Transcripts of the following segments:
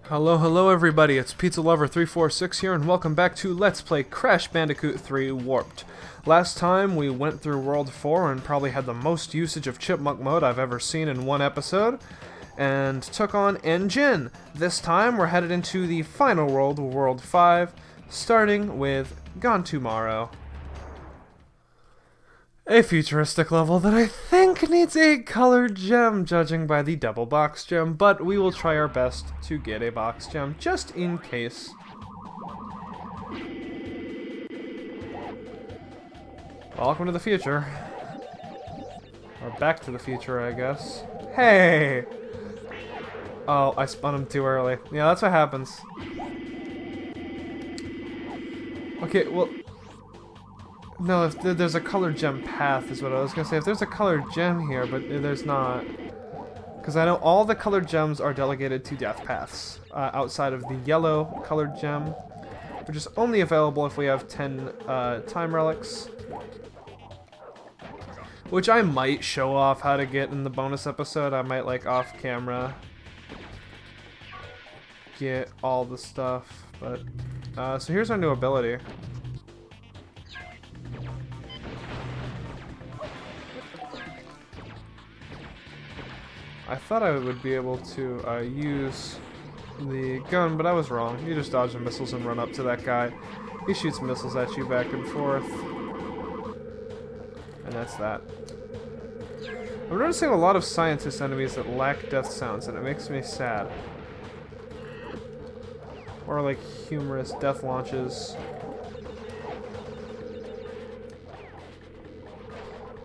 Hello everybody, it's Pizza Lover 346 here, and welcome back to Let's Play Crash Bandicoot 3 Warped. Last time we went through World 4 and probably had the most usage of Chipmunk mode I've ever seen in one episode, and took on Engine. This time we're headed into the final world, World 5, starting with Gone Tomorrow. A futuristic level that I think needs a colored gem, judging by the double box gem, but we will try our best to get a box gem, just in case. Welcome to the future. Or back to the future, I guess. Hey! Oh, I spun him too early. Yeah, that's what happens. Okay, well... No, if there's a colored gem path is what I was going to say. If there's a colored gem here, but there's not. Because I know all the colored gems are delegated to death paths. Outside of the yellow colored gem, which is only available if we have 10 time relics. Which I might show off how to get in the bonus episode. I might, like, off camera get all the stuff. But so here's our new ability. I thought I would be able to use the gun, but I was wrong. You just dodge the missiles and run up to that guy. He shoots missiles at you back and forth. And that's that. I'm noticing a lot of scientist enemies that lack death sounds, and it makes me sad. Or like humorous death launches.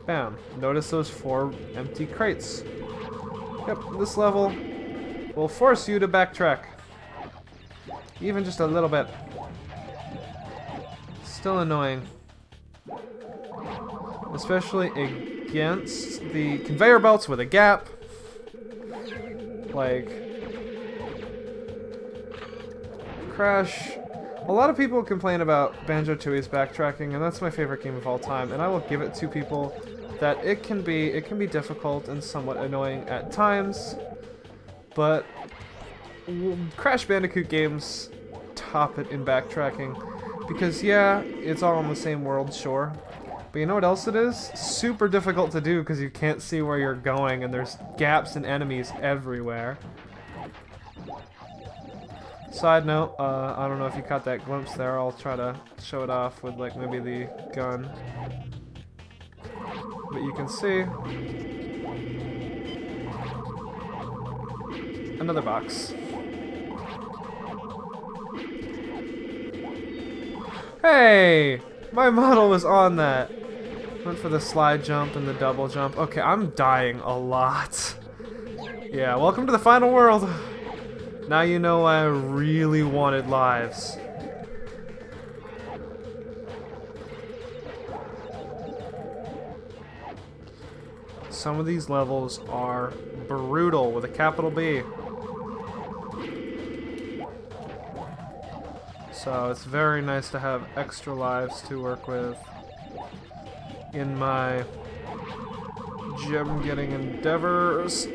Bam. Notice those 4 empty crates. Yep, this level will force you to backtrack. Even just a little bit. Still annoying. Especially against the conveyor belts with a gap. Like... Crash. A lot of people complain about Banjo-Tooie's backtracking, and that's my favorite game of all time, and I will give it to people that it can be difficult and somewhat annoying at times, but Crash Bandicoot games top it in backtracking, because yeah, it's all in the same world, sure, but you know what else it is? Super difficult to do because you can't see where you're going and there's gaps and enemies everywhere. Side note, I don't know if you caught that glimpse there, I'll try to show it off with like maybe the gun. But you can see another box. Hey! My model was on that. Went for the slide jump and the double jump. Okay, I'm dying a lot. Yeah, welcome to the final world. Now you know I really wanted lives. Some of these levels are brutal with a capital B. So it's very nice to have extra lives to work with in my gem getting endeavors.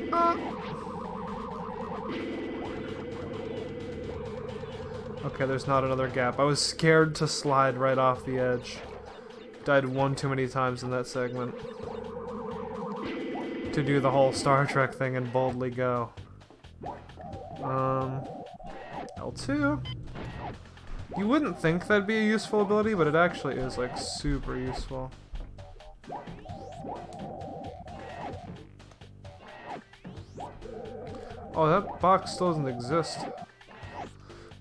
Okay, there's not another gap. I was scared to slide right off the edge. Died one too many times in that segment. To do the whole Star Trek thing and boldly go. L2. You wouldn't think that'd be a useful ability, but it actually is, like, super useful. Oh, that box still doesn't exist.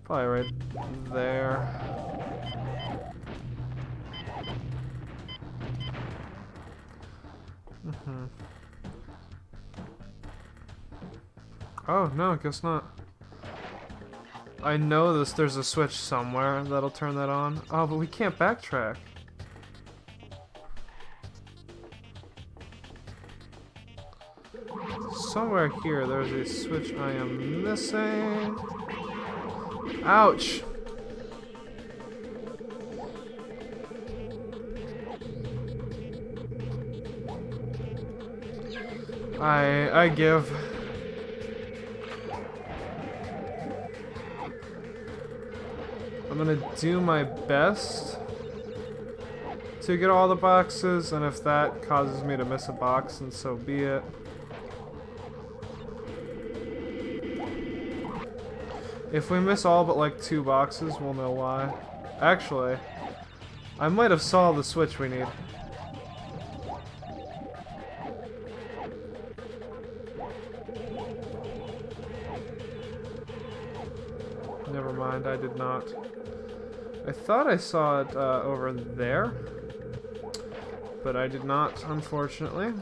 Probably right there. Oh, no, I guess not. I know there's a switch somewhere that'll turn that on. Oh, but we can't backtrack. Somewhere here there's a switch I am missing. Ouch! I give. I'm gonna do my best to get all the boxes, and if that causes me to miss a box, then so be it. If we miss all but like 2 boxes, we'll know why. Actually, I might have saw the switch we need. Never mind, I did not. I thought I saw it over there, but I did not, unfortunately.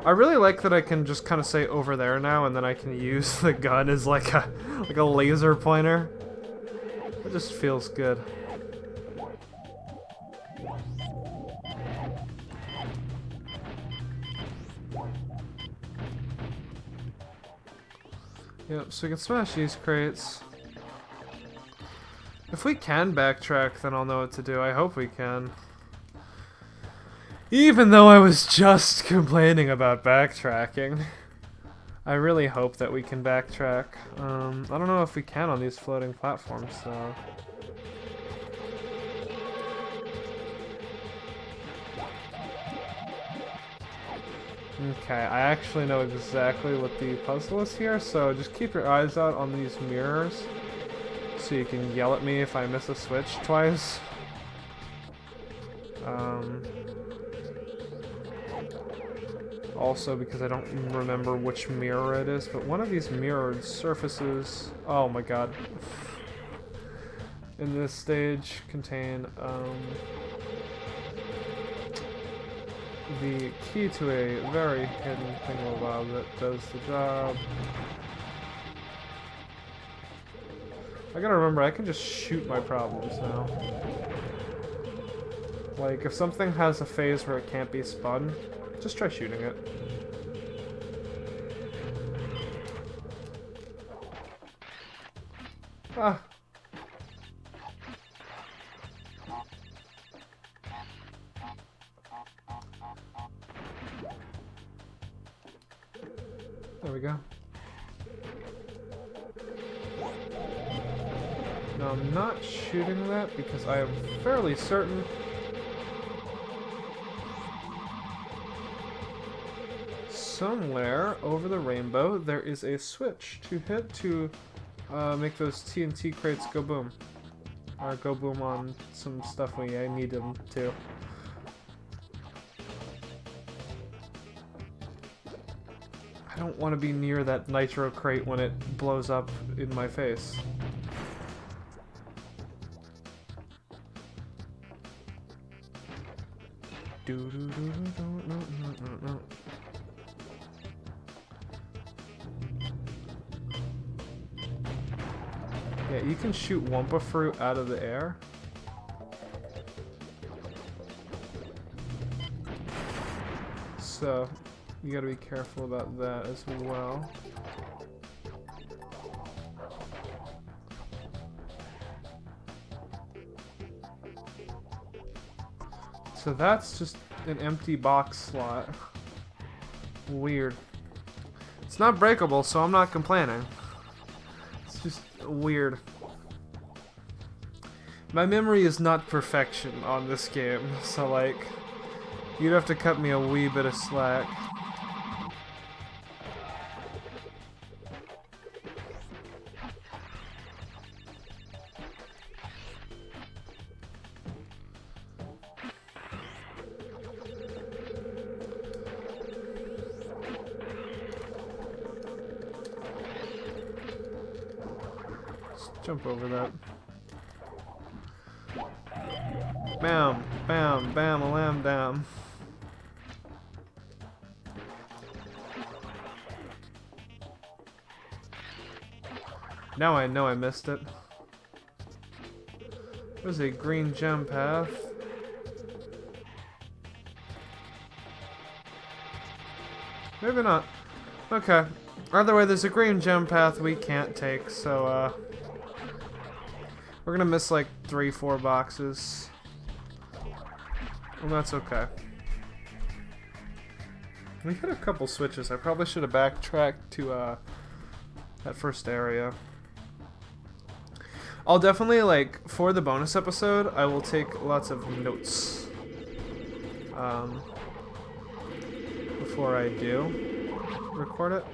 I really like that I can just kind of say over there now, and then I can use the gun as like a laser pointer. It just feels good. Yep, so we can smash these crates. If we can backtrack, then I'll know what to do. I hope we can. Even though I was just complaining about backtracking. I really hope that we can backtrack. I don't know if we can on these floating platforms, though. Okay, I actually know exactly what the puzzle is here, so just keep your eyes out on these mirrors so you can yell at me if I miss a switch twice. Also, because I don't remember which mirror it is, but one of these mirrored surfaces, oh my god, in this stage contain the key to a very hidden thingamabob that does the job. I gotta remember, I can just shoot my problems now. Like, if something has a phase where it can't be spun, just try shooting it. Ah. There we go. No, I'm not shooting that because I am fairly certain somewhere over the rainbow there is a switch to hit to make those TNT crates go boom. Or go boom on some stuff I need them to. I don't want to be near that nitro crate when it blows up in my face. Yeah, you can shoot Wumpa Fruit out of the air. So, you gotta be careful about that as well. So that's just an empty box slot. Weird. It's not breakable, so I'm not complaining. It's just weird. My memory is not perfection on this game, so like, you'd have to cut me a wee bit of slack. Jump over that. Bam, bam, bam, a lamb down. Now I know I missed it. There's a green gem path. Maybe not. Okay. Either way, there's a green gem path we can't take, so we're gonna miss like 3-4 boxes. Well, that's okay. We hit a couple switches. I probably should have backtracked to that first area. I'll definitely, like, for the bonus episode, I will take lots of notes. Before I do record it.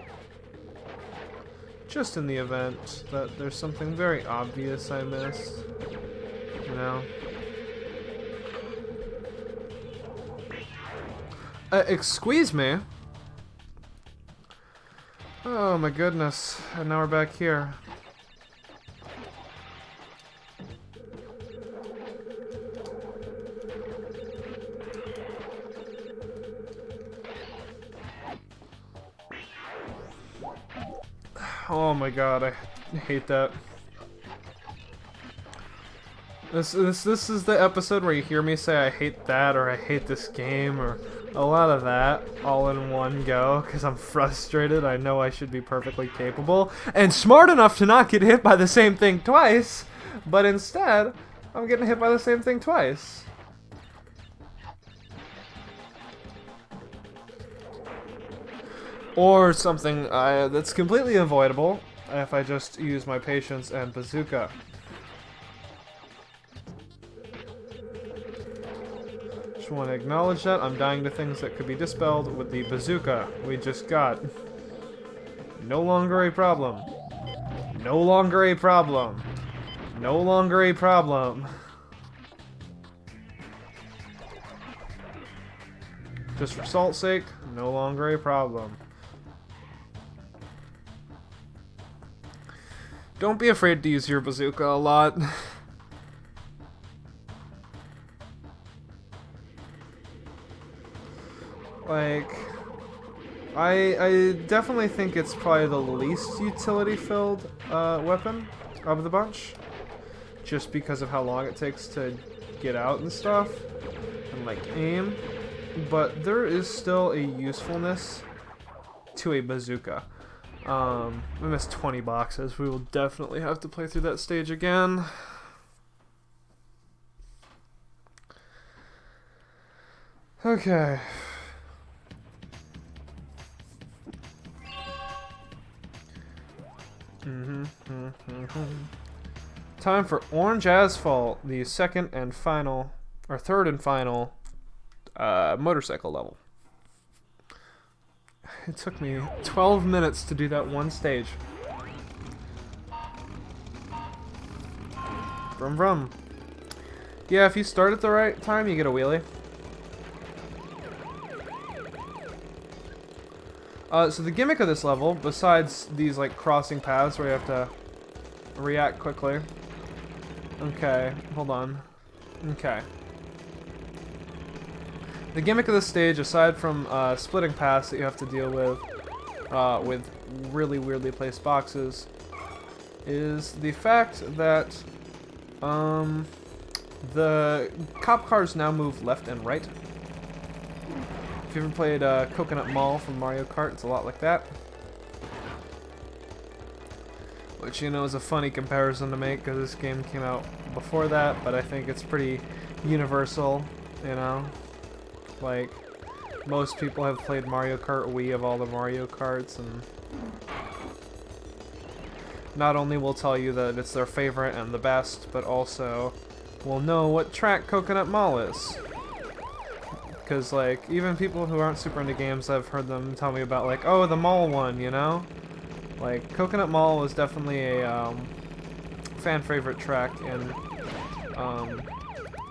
Just in the event that there's something very obvious I missed. You know? Excuse me. Oh my goodness. And now we're back here. Oh my god, I hate that. This is the episode where you hear me say I hate that, or I hate this game, or a lot of that all in one go, because I'm frustrated. I know I should be perfectly capable and smart enough to not get hit by the same thing twice, but instead, I'm getting hit by the same thing twice. Or something that's completely avoidable if I just use my patience and bazooka. Just want to acknowledge that I'm dying to things that could be dispelled with the bazooka we just got. No longer a problem. No longer a problem. No longer a problem. Just for salt's sake, no longer a problem. Don't be afraid to use your bazooka a lot. Like, I definitely think it's probably the least utility-filled weapon of the bunch. Just because of how long it takes to get out and stuff. And, like, aim. But there is still a usefulness to a bazooka. We missed 20 boxes. We will definitely have to play through that stage again. Okay. Time for Orange Asphalt, the second and final, or third and final, motorcycle level. It took me 12 minutes to do that one stage. Vroom vroom. Yeah, if you start at the right time, you get a wheelie. So the gimmick of this level, besides these like crossing paths where you have to react quickly. Okay, hold on. Okay. The gimmick of this stage, aside from splitting paths that you have to deal with really weirdly placed boxes, is the fact that the cop cars now move left and right. If you ever played Coconut Mall from Mario Kart, it's a lot like that. Which, you know, is a funny comparison to make because this game came out before that, but I think it's pretty universal, you know? Like, most people have played Mario Kart Wii of all the Mario Karts, and not only will tell you that it's their favorite and the best, but also will know what track Coconut Mall is. Because, like, even people who aren't super into games, I've heard them tell me about, like, oh, the mall one, you know? Like, Coconut Mall was definitely a fan favorite track in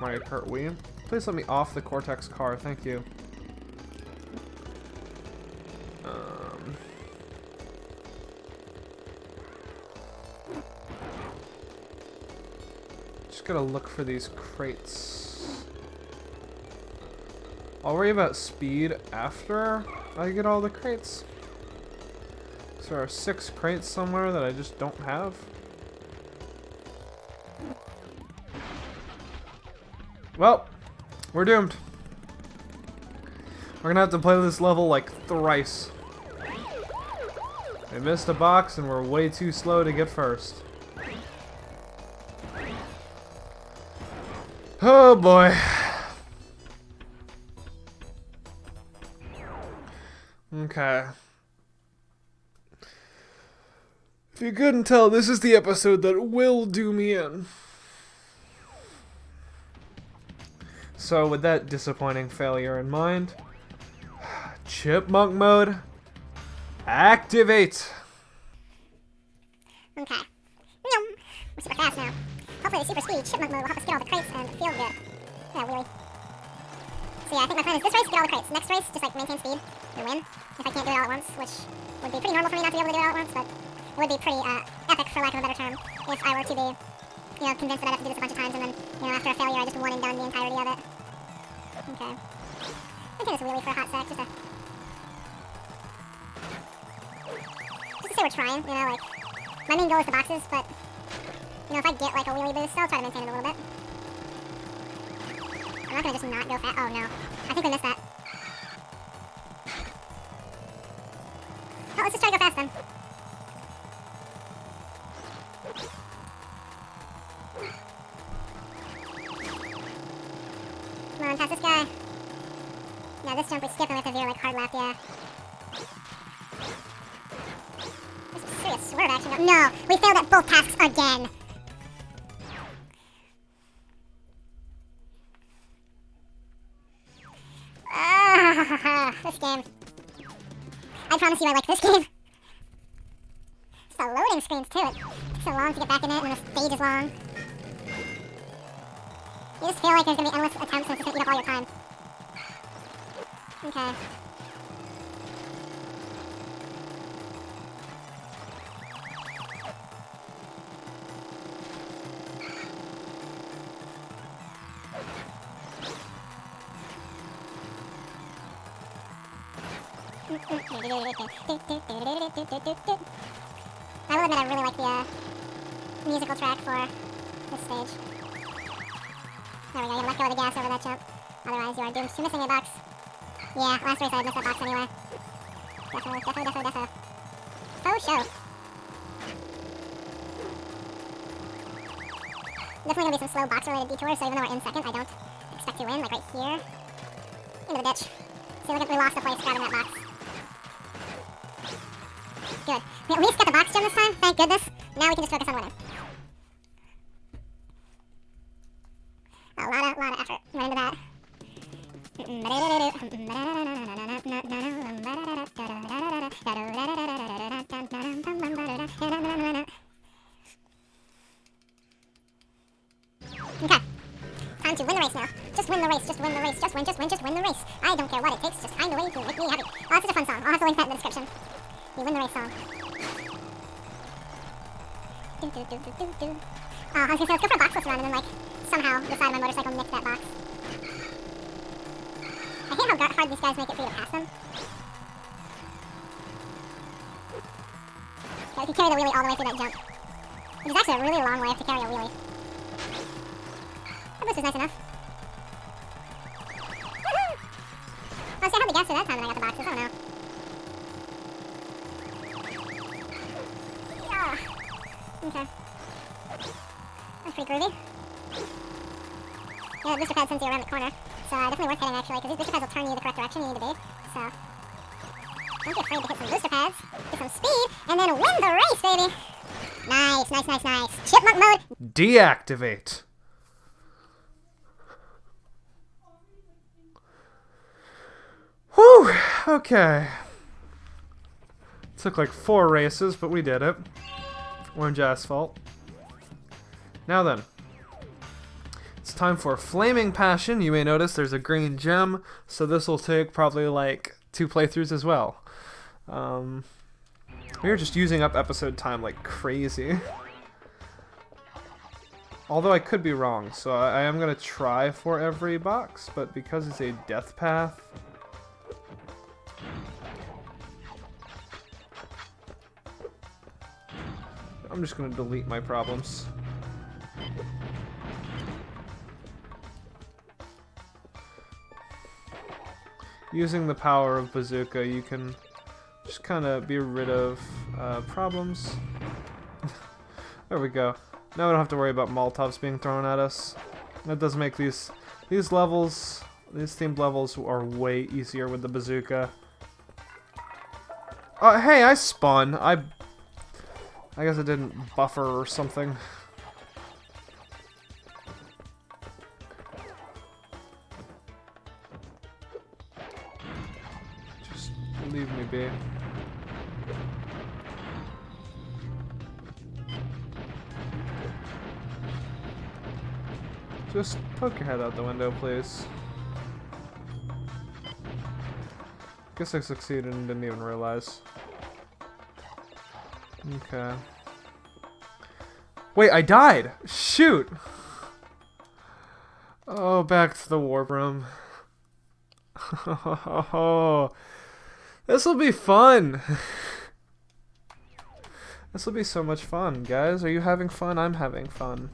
Mario Kart Wii. Please let me off the Cortex car, thank you. Just gotta look for these crates. I'll worry about speed after I get all the crates. So there are 6 crates somewhere that I just don't have. Well, we're doomed. We're gonna have to play this level like thrice. We missed a box and we're way too slow to get first. Oh boy. Okay. If you couldn't tell, this is the episode that will do me in. So with that disappointing failure in mind, chipmunk mode, activate! Okay. We're super fast now. Hopefully the super speed chipmunk mode will help us get all the crates and feel good. Yeah, really. So yeah, I think my plan is this race, get all the crates. Next race, just like maintain speed and win. If I can't do it all at once, which would be pretty normal for me not to be able to do it all at once, but it would be pretty epic, for lack of a better term, if I were to be, you know, convinced that I'd have to do this a bunch of times and then, you know, after a failure I just won and done the entirety of it. Okay. I think this wheelie for a hot sec, just to say we're trying, you know, like, my main goal is the boxes, but, you know, if I get, like, a wheelie boost, I'll try to maintain it a little bit. I'm not gonna just not go fast. Oh, no. I think we missed that. Oh, let's just try to go fast, then. Come on, pass this guy. Yeah, this jump we skip and we have to veer, like, hard left, yeah. There's some serious swerve action. No! We failed at both tasks again! This game. I promise you I like this game. Just the loading screens too. It takes so long to get back in it when the stage is long. You just feel like there's gonna be endless attempts and it's just gonna eat up all your time. Okay. I will admit I really like the musical track for this stage. There we go, you gotta let go of the gas over that jump. Otherwise you are doomed to missing a box. Yeah, last race I had missed that box anyway. Definitely. Faux show. Definitely gonna be some slow box-related detours, so even though we're in second, I don't expect to win, like right here. Into the ditch. See, look at, we lost the place grabbing that box. Good. We at least got the box gem this time, thank goodness. Now we can just focus on winning. A lot of effort went into that. Okay. Time to win the race now. Just win the race, just win the race, just win the race. I don't care what it takes, just find a way to make me happy. Oh, that's such a fun song. I'll have to link that in the description. The win the race song. I was gonna say, let's go for a boxless run and then, like, somehow the side of my motorcycle nicked that box. I hate how hard these guys make it for you to pass them. Okay, we can carry the wheelie all the way through that jump. Which is actually a really long way to carry a wheelie. That boost is nice enough. Woohoo! Honestly, I had the gas for that time and I got the boxes, I don't know. Okay. That's pretty groovy. Yeah, the booster pad sends you around the corner. So definitely worth hitting actually, because these booster pads will turn you the correct direction you need to be. So don't be afraid to hit some booster pads, get some speed, and then win the race, baby! Nice. Chipmunk mode! Deactivate. Whew, okay. Took like 4 races, but we did it. Orange asphalt. Now then, it's time for Flaming Passion. You may notice there's a green gem, so this will take probably like 2 playthroughs as well. We are just using up episode time like crazy. Although I could be wrong, so I am going to try for every box, but because it's a death path, I'm just going to delete my problems. Using the power of Bazooka, you can just kind of be rid of problems. There we go. Now we don't have to worry about Molotovs being thrown at us. That does make these levels, these themed levels, are way easier with the Bazooka. Hey, I spun. I guess it didn't buffer or something. Just leave me be. Just poke your head out the window, please. Guess I succeeded and didn't even realize. Okay. Wait, I died! Shoot! Oh, back to the warp room. Oh, this'll be fun! This'll be so much fun, guys. Are you having fun? I'm having fun.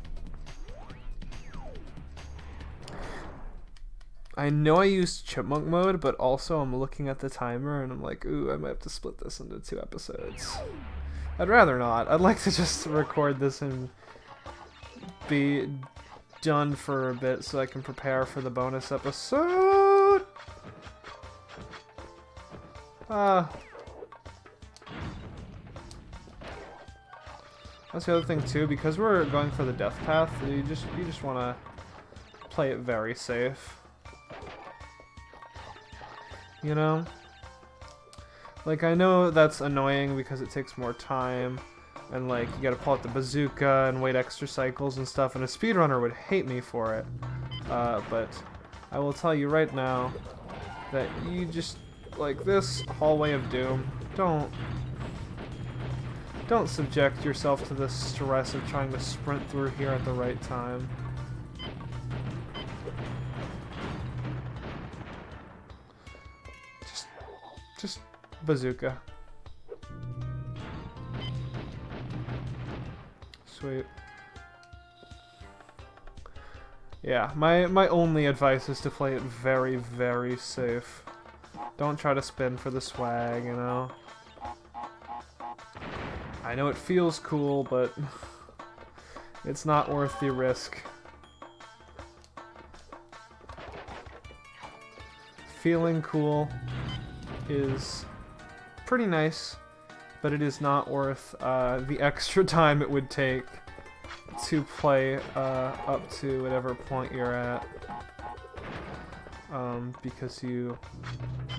I know I used chipmunk mode, but also I'm looking at the timer and I'm like, ooh, I might have to split this into 2 episodes. I'd rather not. I'd like to just record this and be done for a bit so I can prepare for the bonus episode. That's the other thing too, because we're going for the death path, you just want to play it very safe. You know? Like, I know that's annoying because it takes more time, and like, you gotta pull out the bazooka and wait extra cycles and stuff, and a speedrunner would hate me for it. But I will tell you right now that you just, like, this hallway of doom, don't subject yourself to the stress of trying to sprint through here at the right time. Just bazooka. Sweet. Yeah, my only advice is to play it very, very safe. Don't try to spin for the swag, you know? I know it feels cool, but it's not worth the risk. Feeling cool is pretty nice, but it is not worth the extra time it would take to play up to whatever point you're at, because you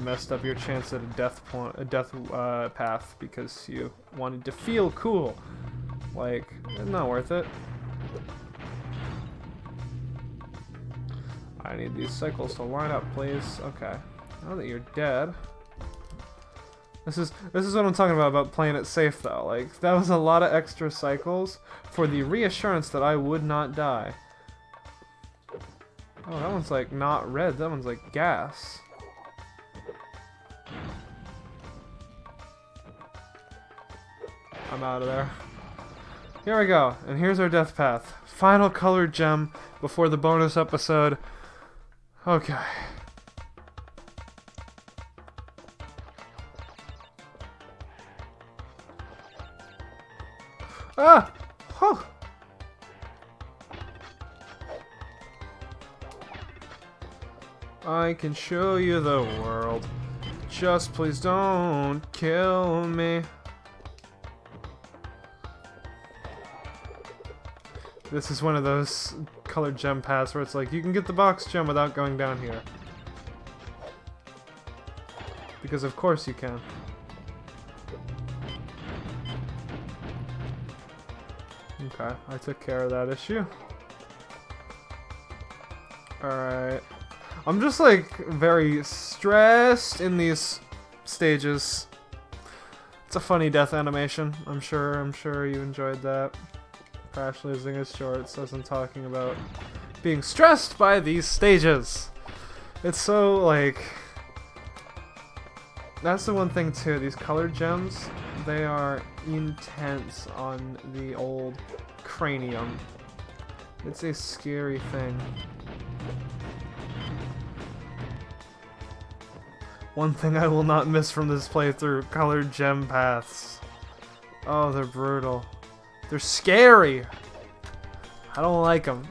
messed up your chance at a death path because you wanted to feel cool. Like, it's not worth it. I need these cycles to line up, please. Okay, now that you're dead. This is what I'm talking about playing it safe though. Like, that was a lot of extra cycles for the reassurance that I would not die. Oh, that one's like not red, that one's like gas. I'm out of there. Here we go, and here's our death path. Final colored gem before the bonus episode. Okay. Ah! Huh. I can show you the world. Just please don't kill me. This is one of those colored gem paths where it's like, you can get the box gem without going down here. Because of course you can. Okay, I took care of that issue. Alright. I'm just like very stressed in these stages. It's a funny death animation. I'm sure you enjoyed that. Crash losing his shorts as I'm talking about being stressed by these stages. It's so like, that's the one thing too, these colored gems, they are intense on the old cranium. It's a scary thing. One thing I will not miss from this playthrough, colored gem paths. Oh, they're brutal. They're scary! I don't like them.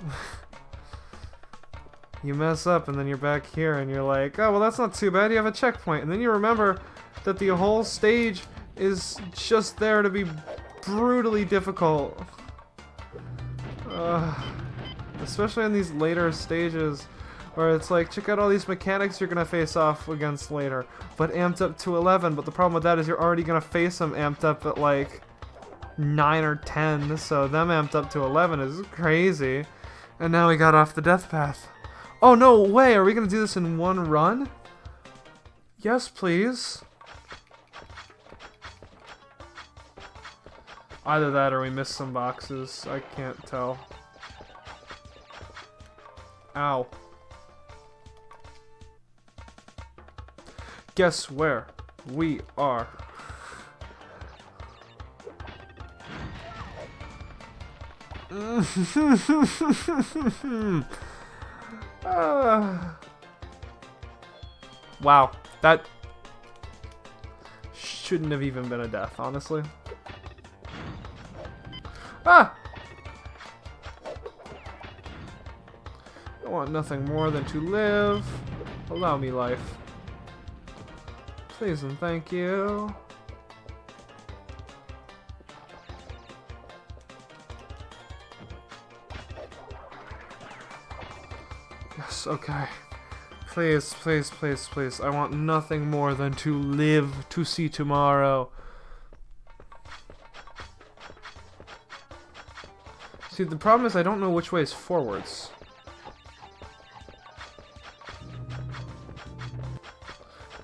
You mess up and then you're back here and you're like, oh, well that's not too bad, you have a checkpoint. And then you remember that the whole stage is just there to be brutally difficult. Especially in these later stages where it's like, check out all these mechanics you're gonna face off against later, but amped up to 11. But the problem with that is you're already gonna face them amped up at like 9 or 10, so them amped up to 11 is crazy. And now we got off the death path. Oh, no way! Are we gonna do this in one run? Yes, please. Either that or we missed some boxes. I can't tell. Ow. Guess where we are. Wow, that shouldn't have even been a death, honestly. Ah! I want nothing more than to live. Allow me life. Please and thank you. Yes, okay. Please, please, please, please. I want nothing more than to live to see tomorrow. See, the problem is I don't know which way is forwards.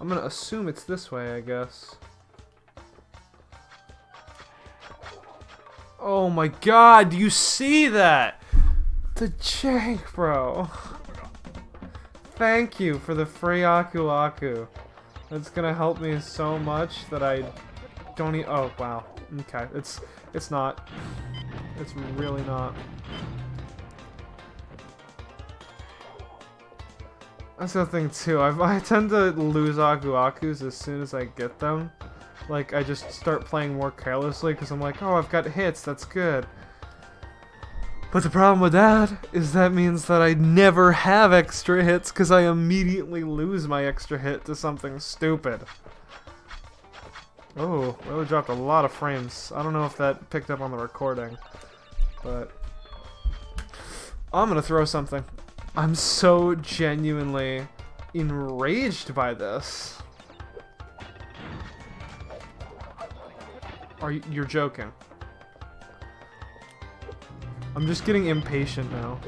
I'm gonna assume it's this way, I guess. Oh my god, do you see that? The jank, bro. Thank you for the free Aku Aku. That's gonna help me so much that I don't even. Oh wow. Okay, it's not. It's really not. That's the thing too. I tend to lose Aku Akus as soon as I get them. Like I just start playing more carelessly because I'm like, oh, I've got hits. That's good. But the problem with that is that means that I never have extra hits because I immediately lose my extra hit to something stupid. Oh, really dropped a lot of frames. I don't know if that picked up on the recording, but I'm gonna throw something. I'm so genuinely enraged by this. You're joking? I'm just getting impatient now.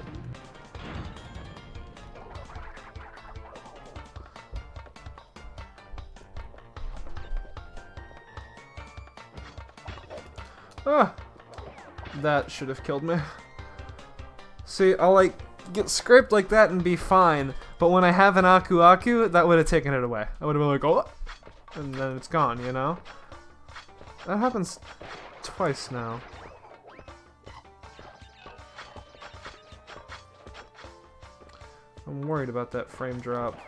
Ah! That should have killed me. See, I'll like get scraped like that and be fine, but when I have an Aku Aku, that would have taken it away. I would have been like, oh! And then it's gone, you know? That happens twice now. I'm worried about that frame drop.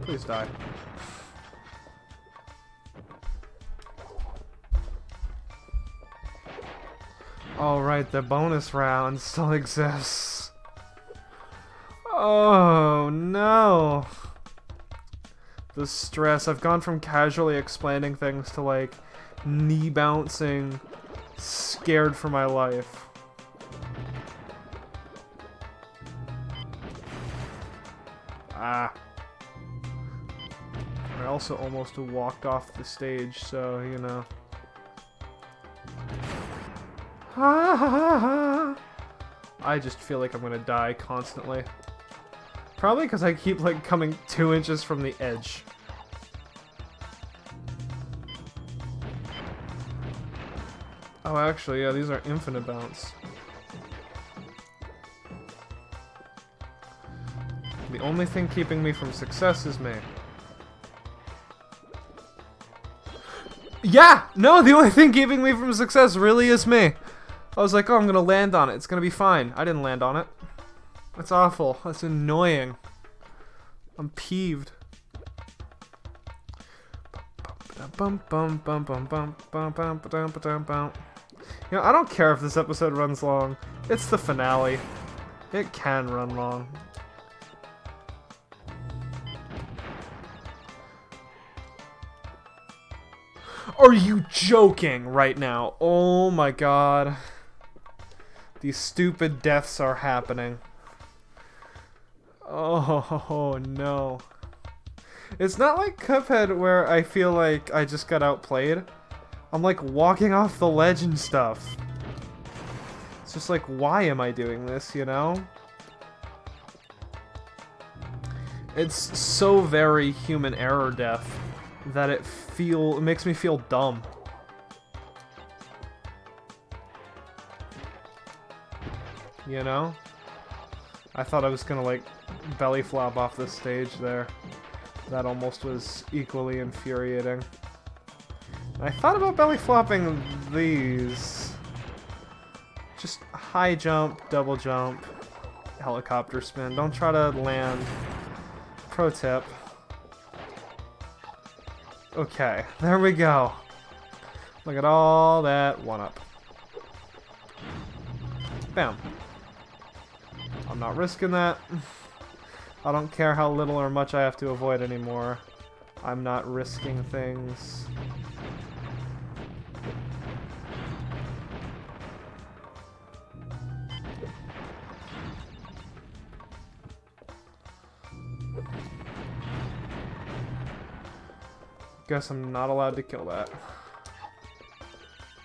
Please die. Alright, the bonus round still exists. Oh no. The stress. I've gone from casually explaining things to like knee bouncing, scared for my life. Ah. I also almost walked off the stage, so, you know. I just feel like I'm gonna die constantly. Probably because I keep, like, coming 2 inches from the edge. Oh, actually, yeah, these are infinite bounce. The only thing keeping me from success is me. Yeah! No, the only thing keeping me from success really is me. I was like, oh, I'm gonna land on it. It's gonna be fine. I didn't land on it. That's awful. That's annoying. I'm peeved. You know, I don't care if this episode runs long. It's the finale. It can run long. Are you joking right now? Oh my god. These stupid deaths are happening. Oh no. It's not like Cuphead where I feel like I just got outplayed. I'm like walking off the ledge and stuff. It's just like, why am I doing this, you know? It's so very human error death that it makes me feel dumb. You know? I thought I was gonna like belly flop off the stage there. That almost was equally infuriating. I thought about belly flopping these. Just high jump, double jump, helicopter spin. Don't try to land. Pro tip. Okay, there we go. Look at all that one-up. Bam. I'm not risking that. I don't care how little or much I have to avoid anymore. I'm not risking things. Guess I'm not allowed to kill that.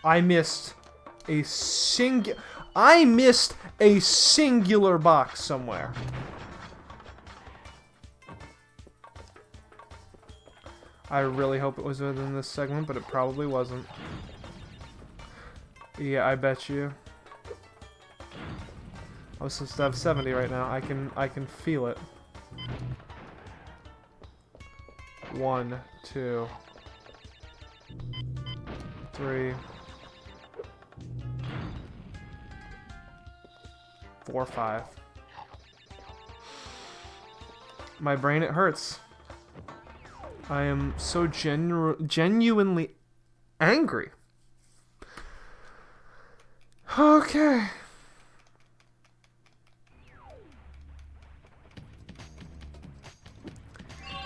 I missed a singular box somewhere. I really hope it was within this segment, but it probably wasn't. Yeah, I bet you. I'm supposed to have 70 right now. I can feel it. 1, 2, 3, 4, 5. My brain, it hurts. I am so genuinely angry. Okay.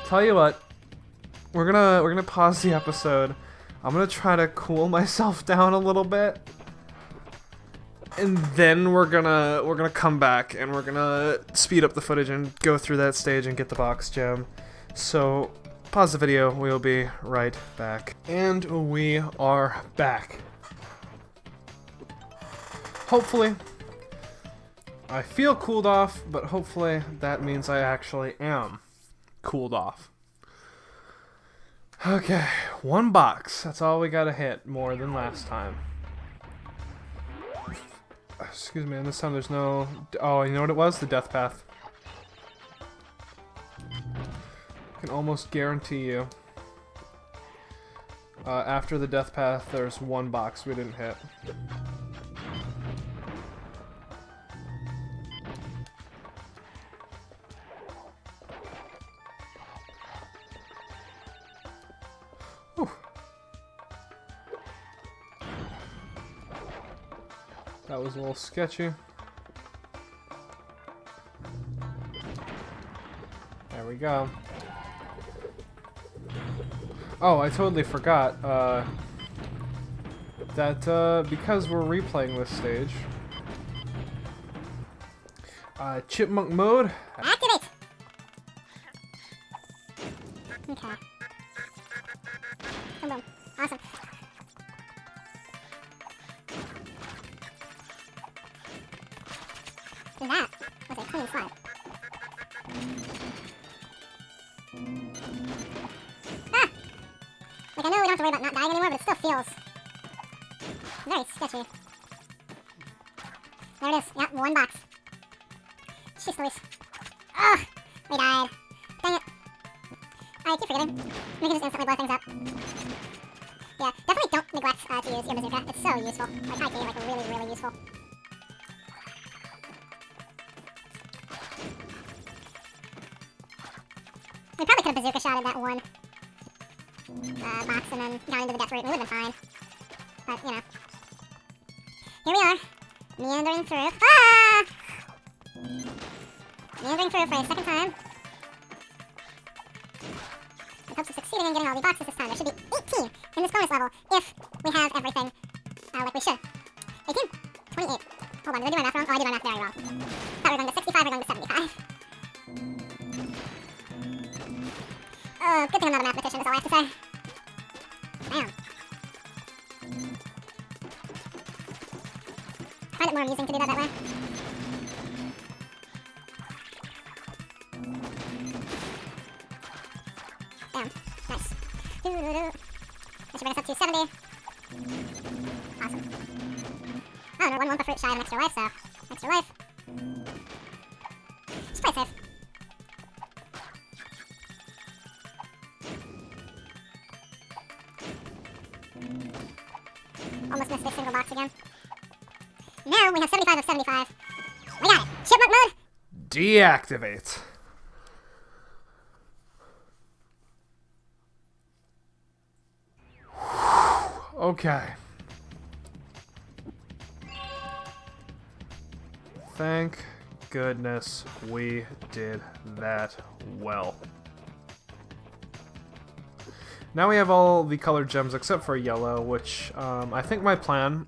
Tell you what. We're gonna pause the episode. I'm gonna try to cool myself down a little bit, and then we're gonna come back and we're gonna speed up the footage and go through that stage and get the box gem. So pause the video. We'll be right back, and we are back. Hopefully, I feel cooled off, but hopefully that means I actually am cooled off. Okay, 1 box. That's all we gotta hit, more than last time. Excuse me, and this time there's no... Oh, you know what it was? The death path. I can almost guarantee you. After the death path, there's 1 box we didn't hit. That was a little sketchy. There we go. Oh, I totally forgot that because we're replaying this stage, chipmunk mode. Activate! Okay. Boom, boom. Awesome. And that was a clean slide. Ah! Like, I know we don't have to worry about not dying anymore, but it still feels very sketchy. There it is. Yep, 1 box. Jeez Louise. Ugh! We died. Dang it. I keep forgetting. We can just instantly blow things up. Yeah, definitely don't neglect to use your bazooka. It's so useful. Like, high key, like, really, really useful. We probably could have bazooka shotted that 1 box and then gone into the death route and we would have been fine. But, you know. Here we are. Meandering through. Ah! Meandering through for a second time. I hope to succeed. succeeding in getting all the boxes this time. There should be 18 in this bonus level if we have everything like we should. 18? 28. Hold on, did I do my math wrong? Oh, I did my math very wrong. Thought we were going to 65, we're going to 75. Oh, good thing I'm not a mathematician, that's all I have to say. Damn. I find it more amusing to do that way. Damn. Nice. That should bring us up to 70. Awesome. Oh, no, one Wumpa fruit shy of an extra life, so extra life. Just play it safe. Almost missed this single box again. Now we have 75 of 75. We got it. Chipmunk mode. Deactivate. Okay. Thank goodness we did that well. Now we have all the colored gems except for yellow, which I think my plan...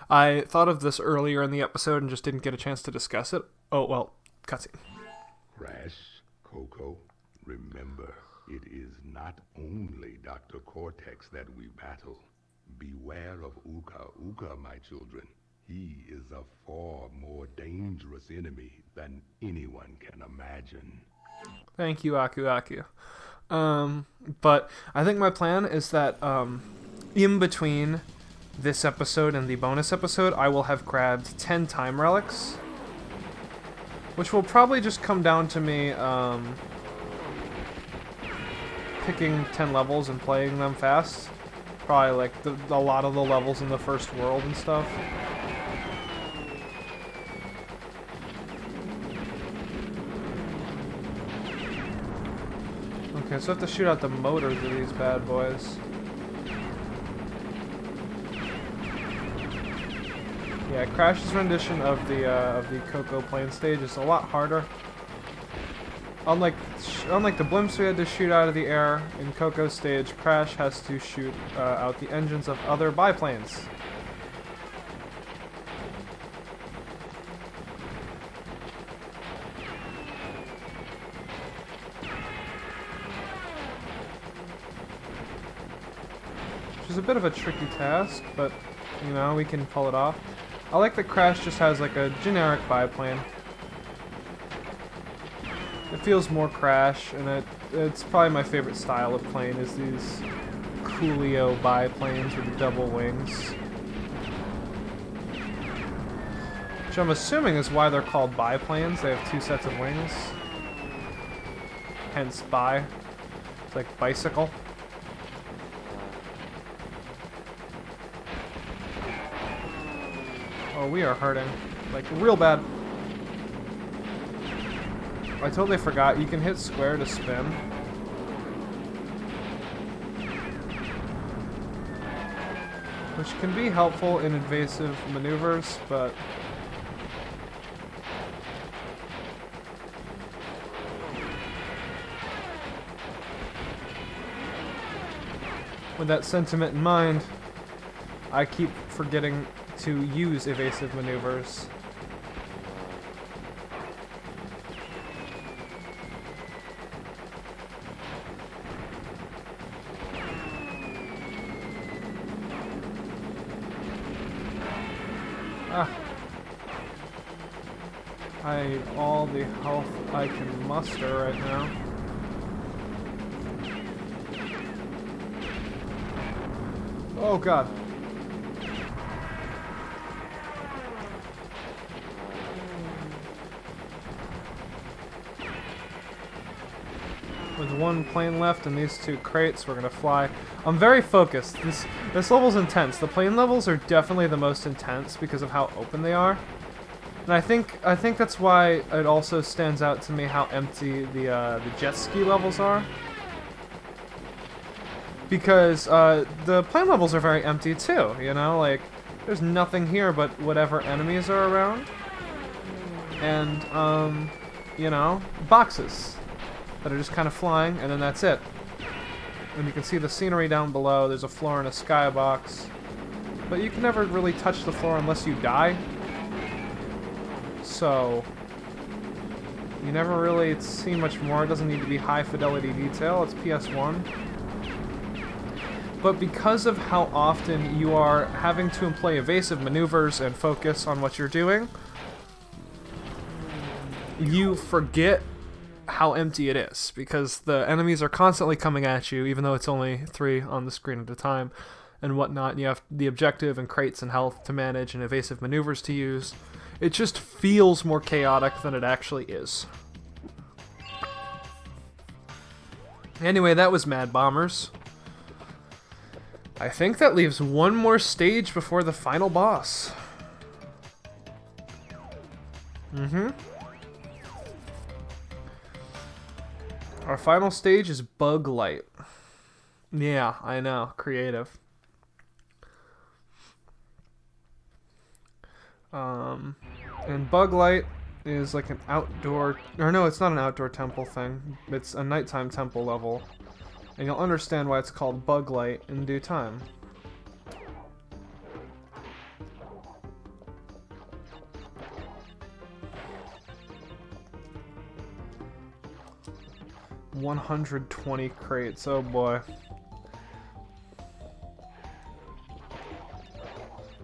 I thought of this earlier in the episode and just didn't get a chance to discuss it. Oh, well, cutscene. Crash, Coco, remember, it is not only Dr. Cortex that we battle. Beware of Uka Uka, my children. He is a far more dangerous enemy than anyone can imagine. Thank you, Aku Aku. But I think my plan is that in between this episode and the bonus episode, I will have grabbed 10 time relics, which will probably just come down to me picking 10 levels and playing them fast. Probably like a lot of the levels in the first world and stuff. Okay, so I have to shoot out the motors of these bad boys. Yeah, Crash's rendition of the Coco plane stage is a lot harder. Unlike the blimps we had to shoot out of the air in Coco's stage, Crash has to shoot out the engines of other biplanes. Which is a bit of a tricky task, but you know, we can pull it off. I like that Crash just has like a generic biplane. It feels more Crash, and it's probably my favorite style of plane is these Coolio biplanes with the double wings. Which I'm assuming is why they're called biplanes. They have two sets of wings. Hence bi. It's like bicycle. Oh, we are hurting. Like, real bad. I totally forgot. You can hit square to spin. Which can be helpful in evasive maneuvers, but... with that sentiment in mind, I keep forgetting to use evasive maneuvers. Ah. I need all the health I can muster right now. Oh god. With one plane left and these two crates, we're gonna fly. I'm very focused. This level's intense. The plane levels are definitely the most intense because of how open they are. And I think that's why it also stands out to me how empty the jet ski levels are. Because the plane levels are very empty too, you know? Like, there's nothing here but whatever enemies are around. And, you know, boxes that are just kind of flying, and then that's it. And you can see the scenery down below. There's a floor and a skybox. But you can never really touch the floor unless you die. So you never really see much more. It doesn't need to be high fidelity detail. It's PS1. But because of how often you are having to employ evasive maneuvers and focus on what you're doing, you forget how empty it is, because the enemies are constantly coming at you, even though it's only 3 on the screen at a time and whatnot, and you have the objective and crates and health to manage and evasive maneuvers to use. It just feels more chaotic than it actually is. Anyway, that was Mad Bombers. I think that leaves one more stage before the final boss. Our final stage is Bug Light. Yeah, I know. Creative. And Bug Light is like an outdoor... Or no, it's not an outdoor temple thing. It's a nighttime temple level. And you'll understand why it's called Bug Light in due time. $120 crates, oh boy.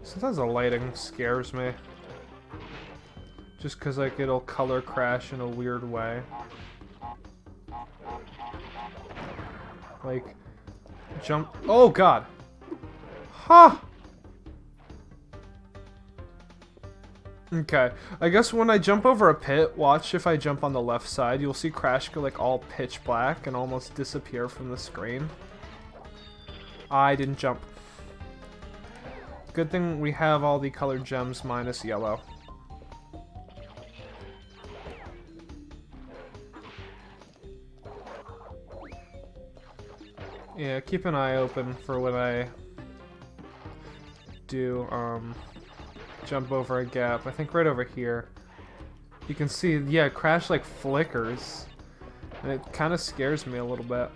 Sometimes the lighting scares me. Just cause like it'll color crash in a weird way. Like, jump, oh god! Ha! Okay, I guess when I jump over a pit, watch if I jump on the left side, you'll see Crash go like all pitch black and almost disappear from the screen. I didn't jump. Good thing we have all the colored gems minus yellow. Yeah, keep an eye open for when I do, jump over a gap. I think right over here. You can see, yeah, Crash like flickers. And it kind of scares me a little bit.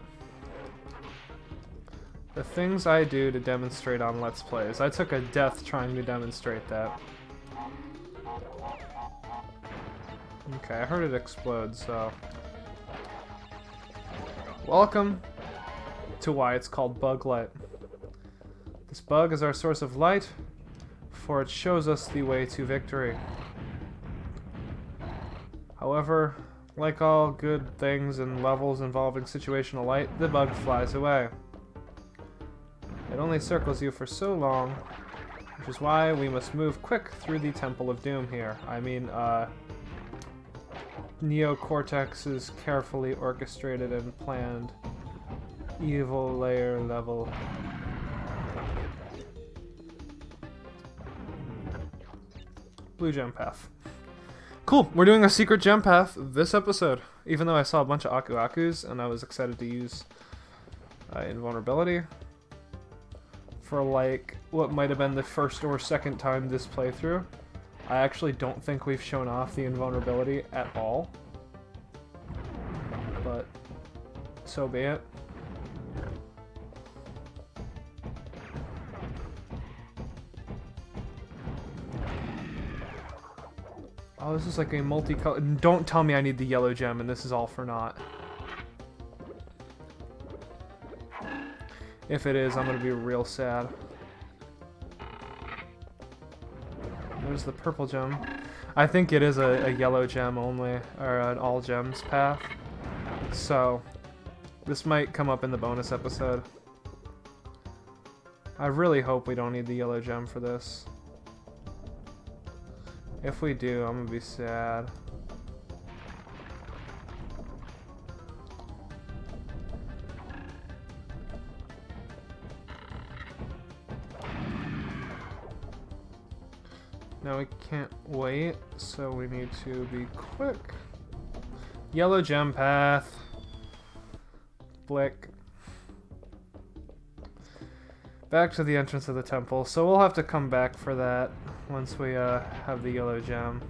The things I do to demonstrate on Let's Plays. I took a death trying to demonstrate that. Okay, I heard it explode, so... Welcome to why it's called Bug Light. This bug is our source of light, for it shows us the way to victory. However, like all good things in levels involving situational light, the bug flies away. It only circles you for so long, which is why we must move quick through the Temple of Doom here. I mean, Neo Cortex's carefully orchestrated and planned evil layer level. Blue gem path. Cool, we're doing a secret gem path this episode. Even though I saw a bunch of Aku Akus and I was excited to use invulnerability for like what might have been the first or second time this playthrough. I actually don't think we've shown off the invulnerability at all. But so be it. Oh, this is like a multicolored... Don't tell me I need the yellow gem and this is all for naught. If it is, I'm gonna be real sad. There's the purple gem. I think it is a yellow gem only, or an all gems path. So, this might come up in the bonus episode. I really hope we don't need the yellow gem for this. If we do, I'm gonna be sad. Now we can't wait, so we need to be quick. Yellow gem path. Blick. Back to the entrance of the temple, so we'll have to come back for that once we have the yellow gem.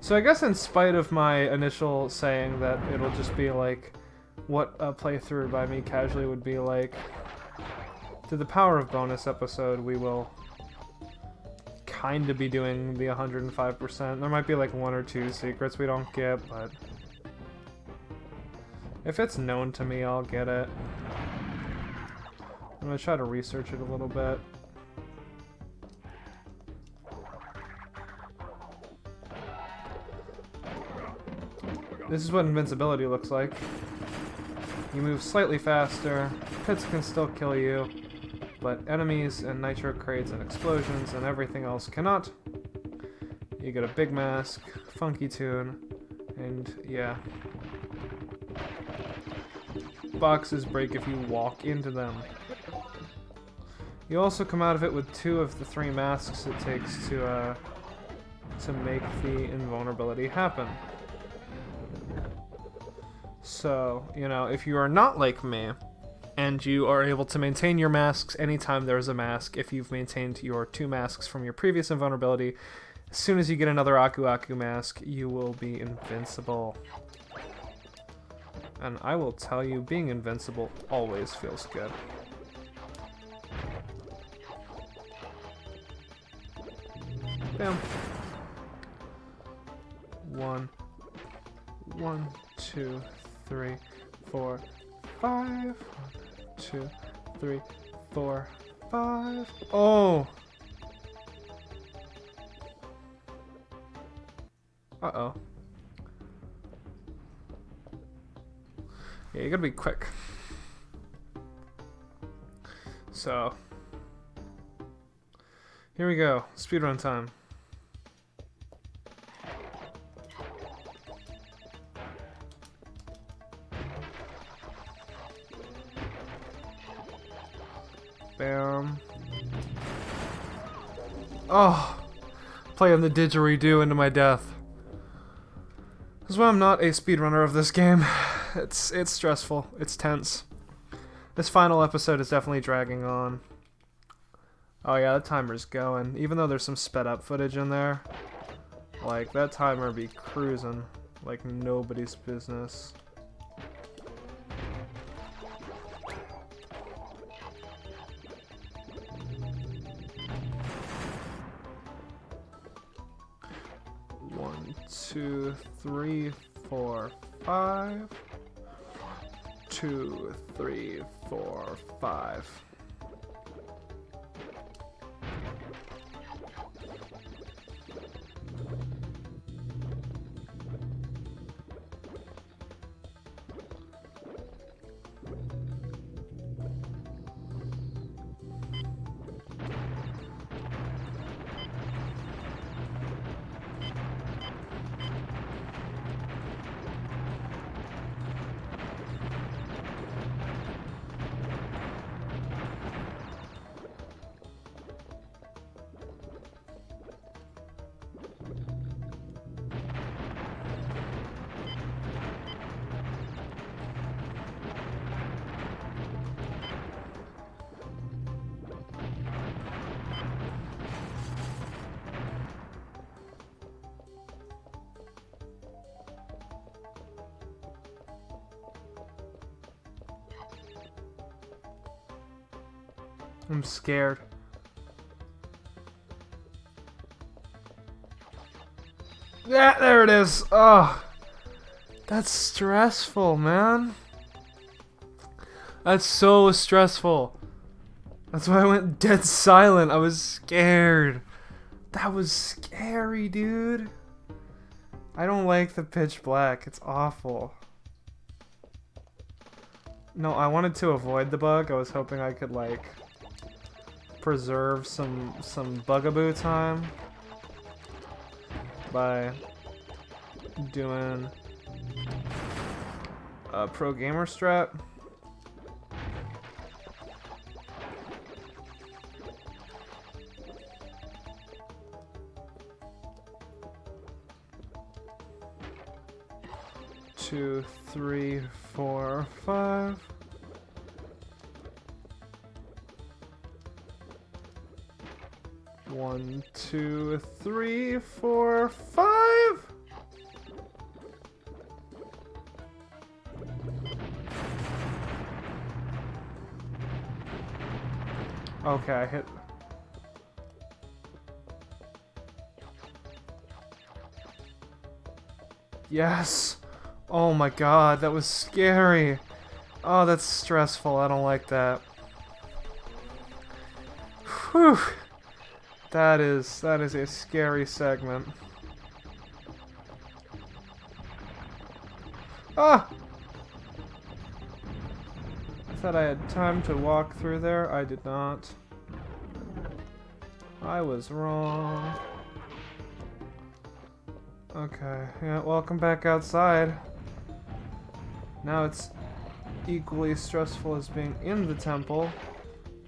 So I guess in spite of my initial saying that it'll just be like what a playthrough by me casually would be like, through the power of bonus episode, we will kind of be doing the 105%. There might be like 1 or 2 secrets we don't get, but if it's known to me, I'll get it. I'm gonna try to research it a little bit. This is what invincibility looks like. You move slightly faster, pits can still kill you, but enemies and nitro crates and explosions and everything else cannot. You get a big mask, funky tune, and yeah. Boxes break if you walk into them. You also come out of it with 2 of the 3 masks it takes to make the invulnerability happen. So, you know, if you are not like me, and you are able to maintain your masks anytime there's a mask, if you've maintained your 2 masks from your previous invulnerability, as soon as you get another Aku Aku mask, you will be invincible. And I will tell you, being invincible always feels good. Bam. 1, 2, 3, 4, 5. 1, 2, 3, 4, 5. Oh! Uh-oh. Yeah, you gotta be quick. So, here we go. Speedrun time. Bam. Oh! Playing the didgeridoo into my death. This is why I'm not a speedrunner of this game. It's stressful. It's tense. This final episode is definitely dragging on. Oh yeah, the timer's going. Even though there's some sped up footage in there, like, that timer be cruising like nobody's business. One, 2, 3, 4, 5. 2, 3, 4, 5. I'm scared. Yeah, there it is. Oh, that's stressful, man. That's so stressful. That's why I went dead silent. I was scared. That was scary, dude. I don't like the pitch black. It's awful. No, I wanted to avoid the bug. I was hoping I could, like, preserve some bugaboo time by doing a pro gamer strat. Two, 3, 4, 5. One, 2, 3, 4, 5. Okay, I hit... Yes! Oh my god, that was scary! Oh, that's stressful. I don't like that. Whew! That is a scary segment. Ah! I thought I had time to walk through there. I did not. I was wrong. Okay, yeah, welcome back outside. Now it's equally stressful as being in the temple,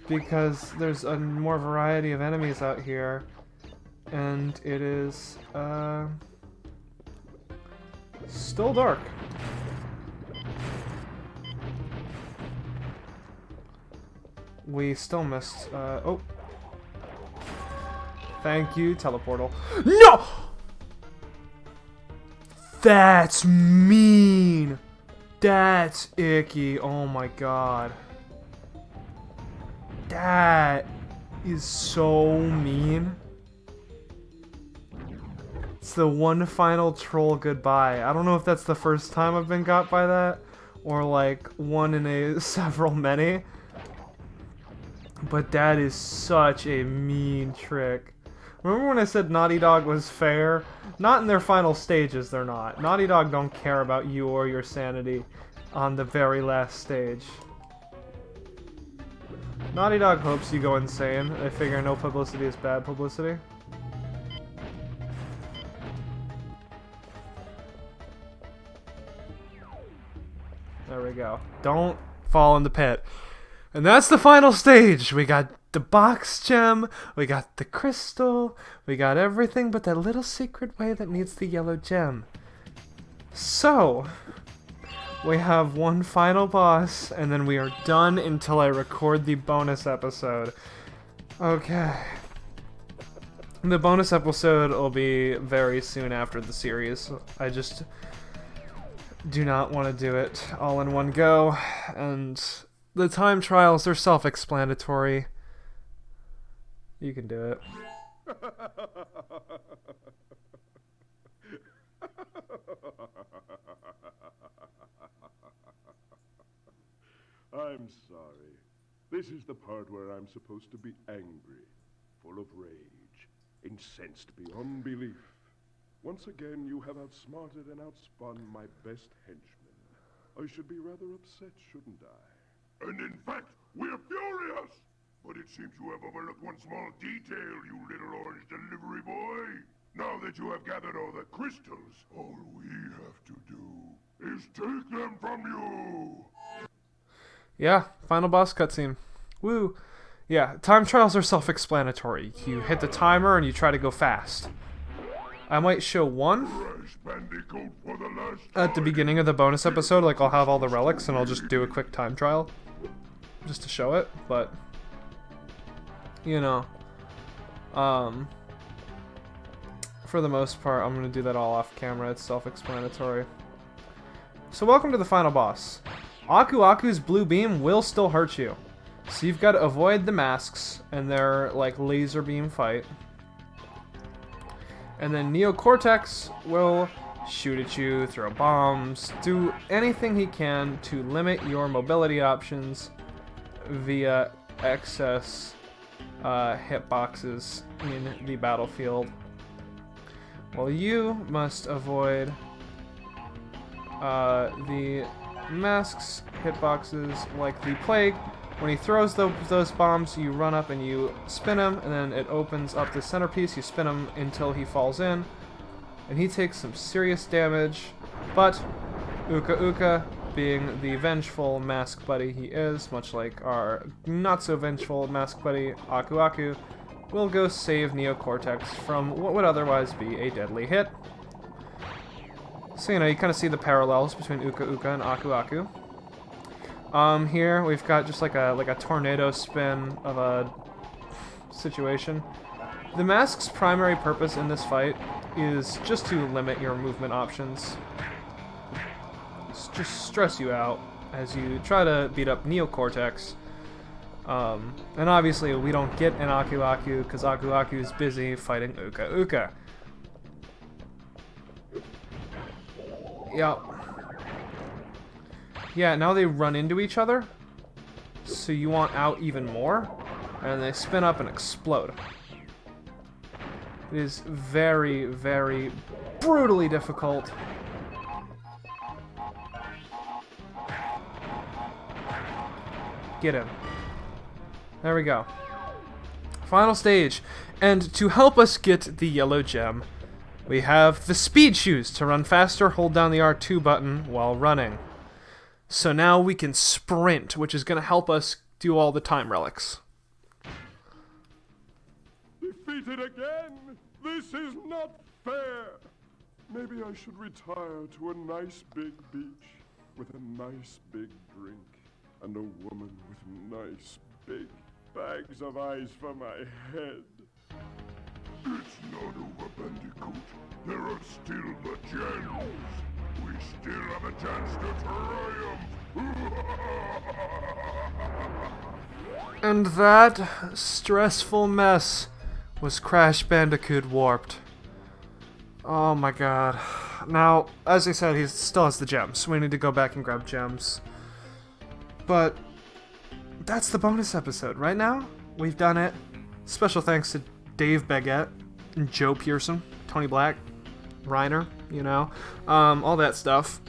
because there's a more variety of enemies out here, and it is, still dark. We still missed, oh. Thank you, teleportal. No! That's mean! That's icky, oh my god. That is so mean. It's the one final troll goodbye. I don't know if that's the first time I've been got by that, or like one in a several many. But that is such a mean trick. Remember when I said Naughty Dog was fair? Not in their final stages, they're not. Naughty Dog don't care about you or your sanity on the very last stage. Naughty Dog hopes you go insane. They figure no publicity is bad publicity. There we go. Don't fall in the pit. And that's the final stage! We got the box gem, we got the crystal, we got everything but that little secret way that needs the yellow gem. So, we have one final boss, and then we are done until I record the bonus episode. Okay. The bonus episode will be very soon after the series. I just do not want to do it all in one go, and the time trials are self-explanatory. You can do it. I'm sorry. This is the part where I'm supposed to be angry, full of rage, incensed beyond belief. Once again, you have outsmarted and outspun my best henchman. I should be rather upset, shouldn't I? And in fact, we're furious! But it seems you have overlooked one small detail, you little orange delivery boy. Now that you have gathered all the crystals, all we have to do is take them from you! Yeah, final boss cutscene. Woo! Yeah, time trials are self-explanatory. You hit the timer and you try to go fast. I might show one Crash Bandicoot for the last at the beginning of the bonus episode, like I'll have all the relics and I'll just do a quick time trial. Just to show it, but you know, for the most part, I'm going to do that all off camera. It's self-explanatory. So welcome to the final boss. Aku Aku's blue beam will still hurt you. So you've got to avoid the masks and their, like, laser beam fight. And then Neocortex will shoot at you, throw bombs, do anything he can to limit your mobility options via excess hitboxes in the battlefield. Well, you must avoid the masks, hitboxes like the plague. When he throws those bombs, you run up and you spin him, and then it opens up the centerpiece. You spin him until he falls in, and he takes some serious damage. But Uka Uka, being the vengeful mask buddy he is, much like our not-so-vengeful mask buddy Aku Aku, will go save Neocortex from what would otherwise be a deadly hit. So, you know, you kind of see the parallels between Uka Uka and Aku Aku. Here we've got just like a tornado spin of a situation. The mask's primary purpose in this fight is just to limit your movement options. Just stress you out as you try to beat up Neocortex. And obviously we don't get an Aku Aku because Aku Aku is busy fighting Uka Uka. Yep. Yeah, now they run into each other. So you want out even more. And they spin up and explode. It is very, very brutally difficult. Get him. There we go. Final stage. And to help us get the yellow gem, we have the speed shoes. To run faster, hold down the R2 button while running. So now we can sprint, which is going to help us do all the time relics. Defeated again? This is not fair. Maybe I should retire to a nice big beach with a nice big drink and a woman with nice big bags of eyes for my head. It's not over, Bandicoot. There are still the gems. We still have a chance to triumph. And that stressful mess was Crash Bandicoot Warped. Oh my god. Now, as I said, he still has the gems. We need to go back and grab gems. But that's the bonus episode. Right now, we've done it. Special thanks to Dave Baguette, and Joe Pearson, Tony Black, Reiner, you know, all that stuff.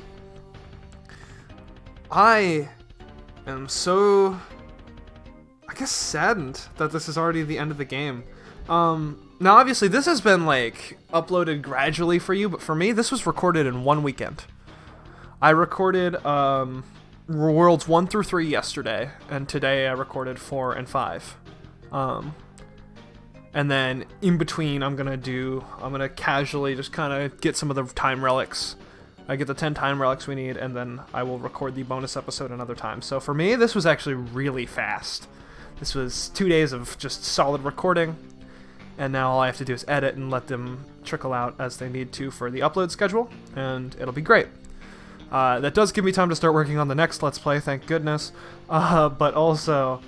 I am so, I guess, saddened that this is already the end of the game. Now, obviously, this has been, like, uploaded gradually for you, but for me, this was recorded in one weekend. I recorded, Worlds 1 through 3 yesterday, and today I recorded 4 and 5. And then, in between, I'm gonna casually just kind of get some of the time relics. I get the 10 time relics we need, and then I will record the bonus episode another time. So for me, this was actually really fast. This was 2 days of just solid recording. And now all I have to do is edit and let them trickle out as they need to for the upload schedule, and it'll be great. That does give me time to start working on the next Let's Play, thank goodness. But also,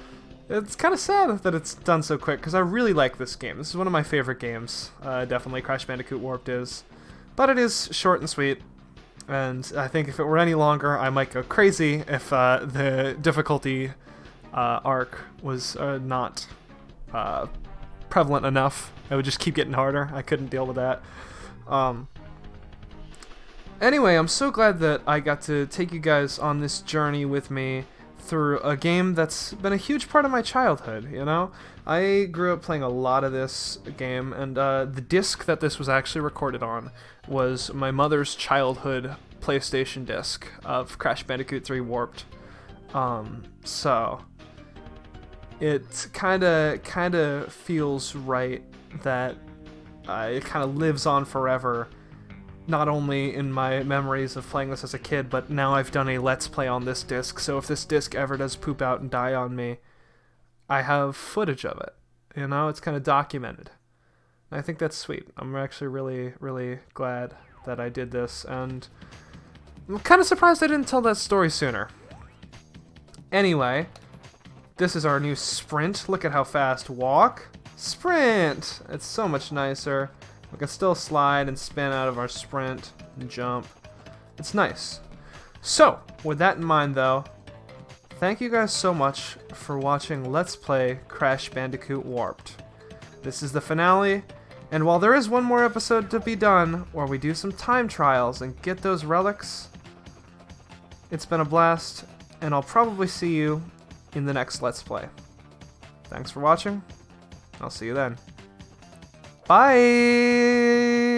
it's kind of sad that it's done so quick, because I really like this game. This is one of my favorite games. Definitely Crash Bandicoot Warped is. But it is short and sweet, and I think if it were any longer, I might go crazy if the difficulty arc was not prevalent enough. It would just keep getting harder. I couldn't deal with that. Anyway, I'm so glad that I got to take you guys on this journey with me through a game that's been a huge part of my childhood, you know? I grew up playing a lot of this game, and the disc that this was actually recorded on was my mother's childhood PlayStation disc of Crash Bandicoot 3 Warped. So it kind of feels right that it kind of lives on forever, not only in my memories of playing this as a kid, but now I've done a Let's Play on this disc, so if this disc ever does poop out and die on me, I have footage of it. You know, it's kind of documented. And I think that's sweet. I'm actually really, really glad that I did this, and I'm kind of surprised I didn't tell that story sooner. Anyway, this is our new sprint. Look at how fast. Walk. Sprint! It's so much nicer. We can still slide and spin out of our sprint and jump. It's nice. So, with that in mind though, thank you guys so much for watching Let's Play Crash Bandicoot Warped. This is the finale, and while there is one more episode to be done where we do some time trials and get those relics, it's been a blast, and I'll probably see you in the next Let's Play. Thanks for watching. I'll see you then. Bye!